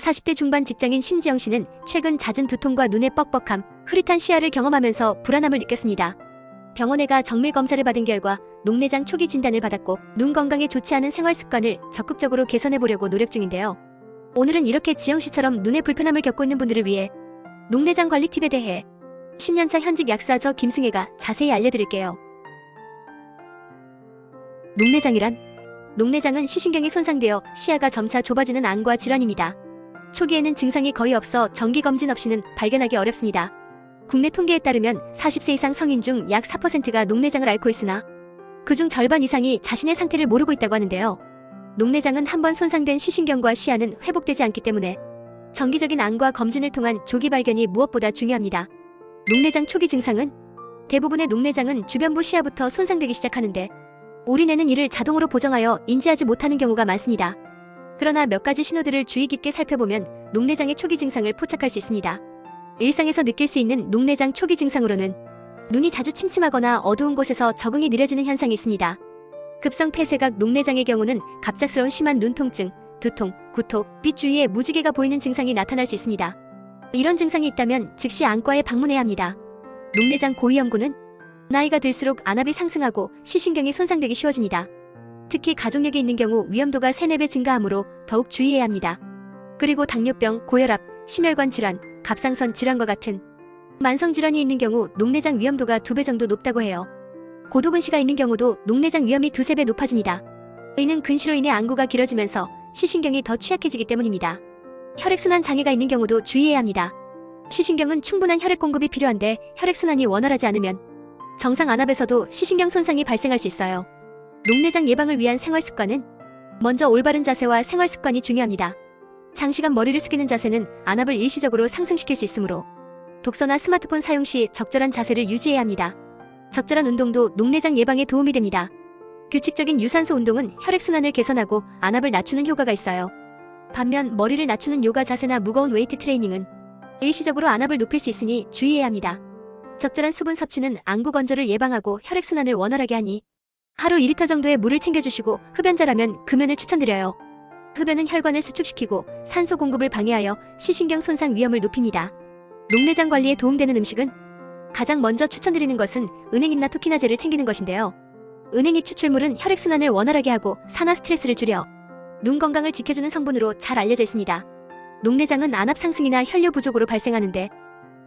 40대 중반 직장인 신지영 씨는 최근 잦은 두통과 눈의 뻑뻑함, 흐릿한 시야를 경험하면서 불안함을 느꼈습니다. 병원에 가 정밀 검사를 받은 결과 녹내장 초기 진단을 받았고 눈 건강에 좋지 않은 생활 습관을 적극적으로 개선해 보려고 노력 중인데요. 오늘은 이렇게 지영 씨처럼 눈의 불편함을 겪고 있는 분들을 위해 녹내장 관리 팁에 대해 10년차 현직 약사 저 김승혜가 자세히 알려드릴게요. 녹내장이란? 녹내장은 시신경이 손상되어 시야가 점차 좁아지는 안과 질환입니다. 초기에는 증상이 거의 없어 정기검진 없이는 발견하기 어렵습니다. 국내 통계에 따르면 40세 이상 성인 중 약 4%가 녹내장을 앓고 있으나 그중 절반 이상이 자신의 상태를 모르고 있다고 하는데요. 녹내장은 한번 손상된 시신경과 시야는 회복되지 않기 때문에 정기적인 안과 검진을 통한 조기 발견이 무엇보다 중요합니다. 녹내장 초기 증상은? 대부분의 녹내장은 주변부 시야부터 손상되기 시작하는데 우리 뇌는 이를 자동으로 보정하여 인지하지 못하는 경우가 많습니다. 그러나 몇 가지 신호들을 주의 깊게 살펴보면 녹내장의 초기 증상을 포착할 수 있습니다. 일상에서 느낄 수 있는 녹내장 초기 증상으로는 눈이 자주 침침하거나 어두운 곳에서 적응이 느려지는 현상이 있습니다. 급성 폐쇄각 녹내장의 경우는 갑작스러운 심한 눈통증, 두통, 구토, 빛 주위에 무지개가 보이는 증상이 나타날 수 있습니다. 이런 증상이 있다면 즉시 안과에 방문해야 합니다. 녹내장 고위험군은 나이가 들수록 안압이 상승하고 시신경이 손상되기 쉬워집니다. 특히 가족력이 있는 경우 위험도가 3-4배 증가하므로 더욱 주의해야 합니다. 그리고 당뇨병, 고혈압, 심혈관 질환, 갑상선 질환과 같은 만성질환이 있는 경우 녹내장 위험도가 2배 정도 높다고 해요. 고도근시가 있는 경우도 녹내장 위험이 2-3배 높아집니다. 이는 근시로 인해 안구가 길어지면서 시신경이 더 취약해지기 때문입니다. 혈액순환 장애가 있는 경우도 주의해야 합니다. 시신경은 충분한 혈액 공급이 필요한데 혈액순환이 원활하지 않으면 정상 안압에서도 시신경 손상이 발생할 수 있어요. 녹내장 예방을 위한 생활습관은? 먼저 올바른 자세와 생활습관이 중요합니다. 장시간 머리를 숙이는 자세는 안압을 일시적으로 상승시킬 수 있으므로 독서나 스마트폰 사용 시 적절한 자세를 유지해야 합니다. 적절한 운동도 녹내장 예방에 도움이 됩니다. 규칙적인 유산소 운동은 혈액순환을 개선하고 안압을 낮추는 효과가 있어요. 반면 머리를 낮추는 요가 자세나 무거운 웨이트 트레이닝은 일시적으로 안압을 높일 수 있으니 주의해야 합니다. 적절한 수분 섭취는 안구 건조를 예방하고 혈액순환을 원활하게 하니 하루 2리터 정도의 물을 챙겨주시고 흡연자라면 금연을 추천드려요. 흡연은 혈관을 수축시키고 산소 공급을 방해하여 시신경 손상 위험을 높입니다. 녹내장 관리에 도움되는 음식은? 가장 먼저 추천드리는 것은 은행잎나 토키나제를 챙기는 것인데요. 은행잎 추출물은 혈액순환을 원활하게 하고 산화 스트레스를 줄여 눈 건강을 지켜주는 성분으로 잘 알려져 있습니다. 녹내장은 안압 상승이나 혈류 부족으로 발생하는데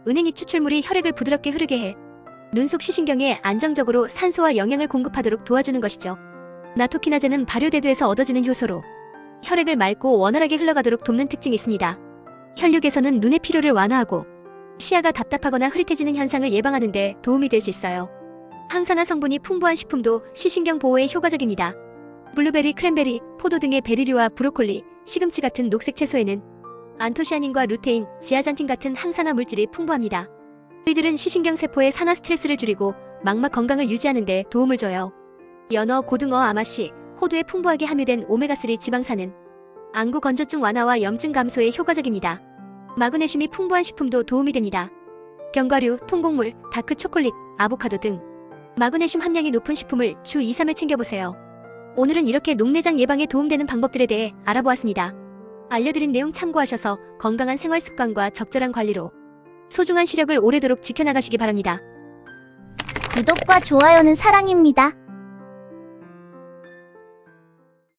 은행잎 추출물이 혈액을 부드럽게 흐르게 해 눈 속 시신경에 안정적으로 산소와 영양을 공급하도록 도와주는 것이죠. 나토키나제는 발효대두에서 얻어지는 효소로 혈액을 맑고 원활하게 흘러가도록 돕는 특징이 있습니다. 혈류 개선은 눈의 피로를 완화하고 시야가 답답하거나 흐릿해지는 현상을 예방하는 데 도움이 될 수 있어요. 항산화 성분이 풍부한 식품도 시신경 보호에 효과적입니다. 블루베리, 크랜베리, 포도 등의 베리류와 브로콜리, 시금치 같은 녹색 채소에는 안토시아닌과 루테인, 지아잔틴 같은 항산화 물질이 풍부합니다. 이들은 시신경 세포의 산화 스트레스를 줄이고 망막 건강을 유지하는 데 도움을 줘요. 연어, 고등어, 아마씨, 호두에 풍부하게 함유된 오메가3 지방산은 안구 건조증 완화와 염증 감소에 효과적입니다. 마그네슘이 풍부한 식품도 도움이 됩니다. 견과류, 통곡물, 다크 초콜릿, 아보카도 등 마그네슘 함량이 높은 식품을 주 2-3회 챙겨보세요. 오늘은 이렇게 녹내장 예방에 도움되는 방법들에 대해 알아보았습니다. 알려드린 내용 참고하셔서 건강한 생활 습관과 적절한 관리로 소중한 시력을 오래도록 지켜나가시기 바랍니다. 구독과 좋아요는 사랑입니다.